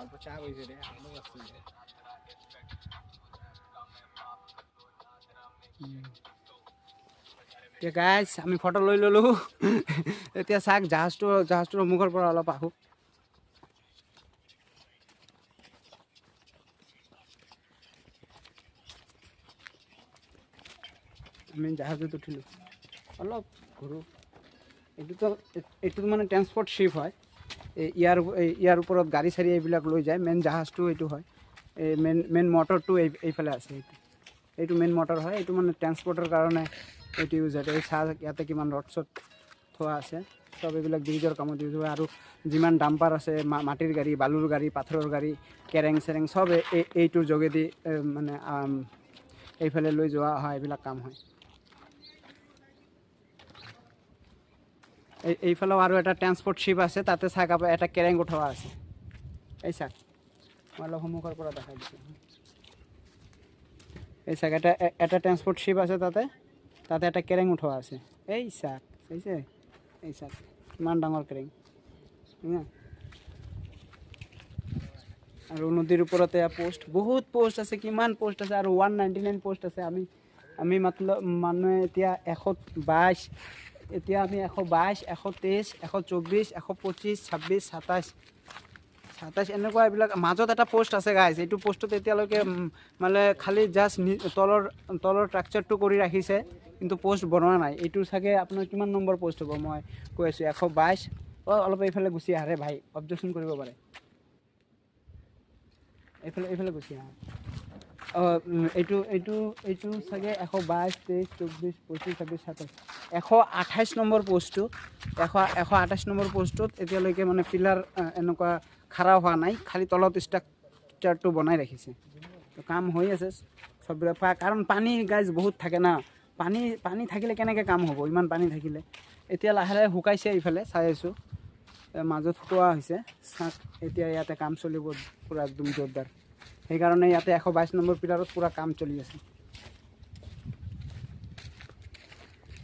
অল্প চাপ হয়েছে রে আলো আসছে এতিয়া গাইজ আমি ফটো লৈ ল'লোঁ এতিয়া চাওক জাহাজটোৰ মুখৰ পৰা অলপ আহোঁ আমি জাহাজত উঠিলোঁ অলপ ঘূৰোঁ এইটো মানে ট্ৰেন্সপৰ্ট শ্বিপ হয় ইয়াৰ ওপৰত গাড়ী চাৰি এইবিলাক লৈ যায় মেইন জাহাজটো এইটো হয় এই মেইন মটৰটো এইফালে আছে এইটো মেইন মটৰ হয় এইটো মানে ট্ৰেন্সপৰ্টৰ কাৰণে এইটো ইউজ হয় এই চাহ ইয়াতে কিমান ৰড চড থোৱা আছে চব এইবিলাক ব্ৰিজৰ কামত ইউজ হয় আৰু যিমান ডাম্পাৰ আছে মাটিৰ গাড়ী বালুৰ গাড়ী পাথৰৰ গাড়ী কেৰেং চেৰেং চব এইটোৰ যোগেদি মানে এইফালে লৈ যোৱা হয় এইবিলাক কাম হয় এইফালেও আৰু এটা ট্ৰেন্সপৰ্ট শ্বিপ আছে তাতে চাওক এটা কেৰেং উঠোৱা আছে এই চাওক মই অলপ সন্মুখৰ পৰা দেখাই দিছোঁ এই চাওক এটা ট্ৰেন্সপৰ্ট শ্বিপ আছে তাতে এটা কেৰেং উঠোৱা আছে এই চাওক চাইছে এই চাওক ইমান ডাঙৰ কেৰেং আৰু নদীৰ ওপৰতে বহুত পোষ্ট আছে কিমান পোষ্ট আছে আৰু 199 পোষ্ট আছে আমি মানুহে এতিয়া 122 এতিয়া আমি 122 123 124 125 26 27 এনেকুৱা এইবিলাক মাজত এটা পোষ্ট আছে গাইজ এইটো পোষ্টত এতিয়ালৈকে মানে খালি জাষ্ট তলৰ ষ্ট্ৰাকচাৰটো কৰি ৰাখিছে কিন্তু পোষ্ট বনোৱা নাই এইটো চাগে আপোনাৰ কিমান নম্বৰ পোষ্ট হ'ব মই কৈ আছোঁ 122 অলপ এইফালে গুচি আহে ভাই অবজেকশ্যন কৰিব পাৰে এইফালে গুচি আহা এইটো চাগে 122 23 24 25 26 27 128 নম্বৰ পোষ্টটো 128 নম্বৰ পোষ্টত এতিয়ালৈকে মানে পিলাৰ এনেকুৱা খাৰা হোৱা নাই খালি তলত ষ্ট্ৰাকচাৰটো বনাই ৰাখিছে কাম হৈ আছে চববিলাক কাৰণ পানী গাইজ বহুত থাকে না পানী থাকিলে কেনেকৈ কাম হ'ব ইমান পানী থাকিলে এতিয়া লাহে লাহে শুকাইছে এইফালে চাই আছোঁ মাজত শুকোৱা হৈছে চাওক এতিয়া ইয়াতে কাম চলিব পূৰা একদম জোৰদাৰ সেইকাৰণে ইয়াতে 122 নম্বৰ পিলাৰত পূৰা কাম চলি আছে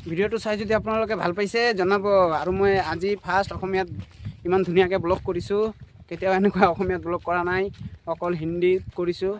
ভিডিঅ'টো চাই যদি আপোনালোকে ভাল পাইছে জনাব আৰু মই আজি ফাৰ্ষ্ট অসমীয়াত ইমান ধুনীয়াকৈ ব্লগ কৰিছোঁ কেতিয়াও এনেকুৱা অসমীয়াত ব্লগ কৰা নাই অকল হিন্দীত কৰিছোঁ